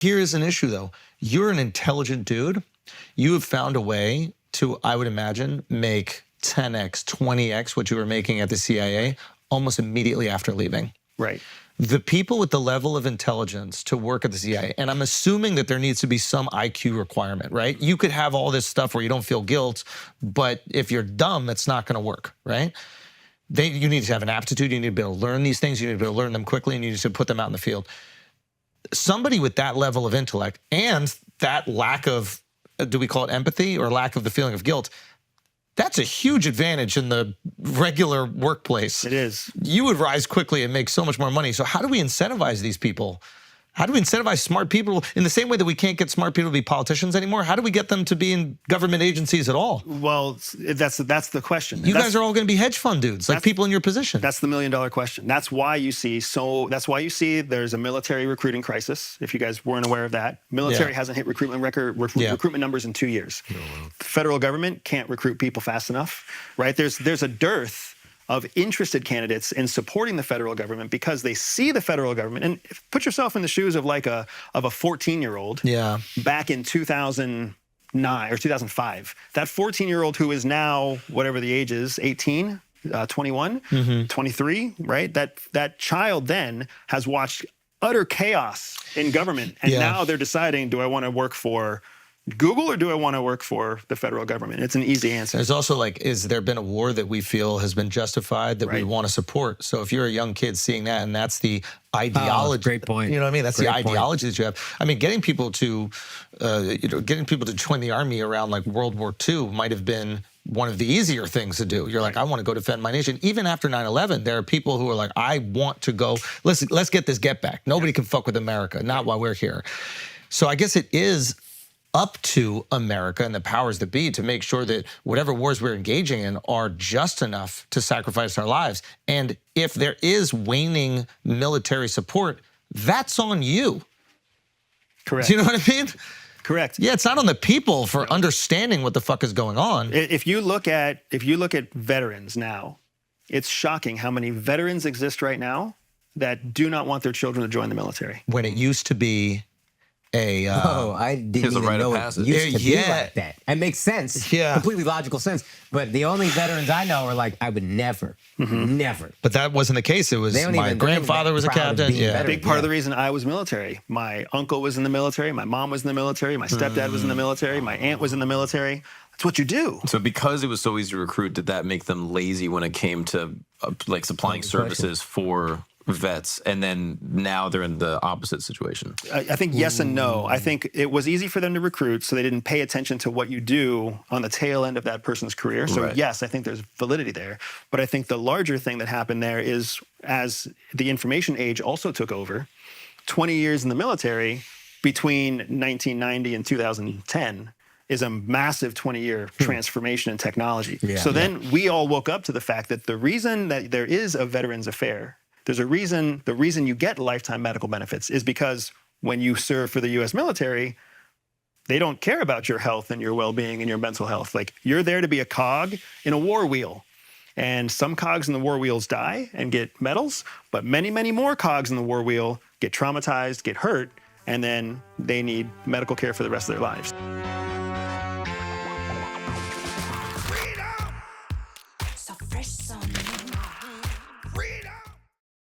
Here's an issue, though. You're an intelligent dude. You have found a way to, I would imagine, make 10x, 20x what you were making at the CIA almost immediately after leaving. Right. The people with the level of intelligence to work at the CIA, and I'm assuming that there needs to be some IQ requirement, right? You could have all this stuff where you don't feel guilt, but if you're dumb, it's not going to work, right? You need to have an aptitude. You need to be able to learn these things. You need to be able to learn them quickly, and you need to put them out in the field. Somebody with that level of intellect and that lack of, do we call it empathy, or lack of the feeling of guilt, that's a huge advantage in the regular workplace. It is. You would rise quickly and make so much more money. So how do we incentivize these people? How do we incentivize smart people in the same way that we can't get smart people to be politicians anymore? How do we get them to be in government agencies at all? Well, that's the question. You guys are all going to be hedge fund dudes, like people in your position. That's the million-dollar question. That's why you see there's a military recruiting crisis. If you guys weren't aware of that, military hasn't hit recruitment numbers in 2 years. Oh, wow. The federal government can't recruit people fast enough, right? There's a dearth of interested candidates in supporting the federal government because they see the federal government. And put yourself in the shoes of like a 14-year-old back in 2009 or 2005. That 14-year-old who is now, whatever the age is, 18, 21, 23, right? That child then has watched utter chaos in government. And now they're deciding, do I want to work for Google or do I want to work for the federal government? It's an easy answer. There's also like, has there been a war that we feel has been justified that we want to support? So if you're a young kid seeing that and that's the ideology, great point. You know what I mean? That's the ideology that you have. I mean, getting people to, getting people to join the army around like World War II might have been one of the easier things to do. You're like, I want to go defend my nation. Even after 9/11, there are people who are like, I want to go. Let's get this get back. Nobody can fuck with America. Not while we're here. So I guess it is up to America and the powers that be to make sure that whatever wars we're engaging in are just enough to sacrifice our lives. And if there is waning military support, that's on you. Correct. Do you know what I mean? Correct. Yeah, it's not on the people for understanding what the fuck is going on. If you look at veterans now, it's shocking how many veterans exist right now that do not want their children to join the military. When it used to be I didn't even know it used to be like that. It makes sense. Yeah. Completely logical sense. But the only veterans I know are like, I would never. But that wasn't the case. It was my grandfather was a captain. A big part of the reason I was military. My uncle was in the military. My mom was in the military. My stepdad was in the military. My aunt was in the military. That's what you do. So because it was so easy to recruit, did that make them lazy when it came to like supplying services for vets, and then now they're in the opposite situation? I think yes and no. I think it was easy for them to recruit, so they didn't pay attention to what you do on the tail end of that person's career. So yes, I think there's validity there. But I think the larger thing that happened there is, as the information age also took over, 20 years in the military between 1990 and 2010 is a massive 20-year transformation in technology. So then we all woke up to the fact that the reason that there is a veterans affair, there's a reason, the reason you get lifetime medical benefits is because when you serve for the U.S. military, they don't care about your health and your well-being and your mental health. Like, you're there to be a cog in a war wheel. And some cogs in the war wheels die and get medals, but many, many more cogs in the war wheel get traumatized, get hurt, and then they need medical care for the rest of their lives.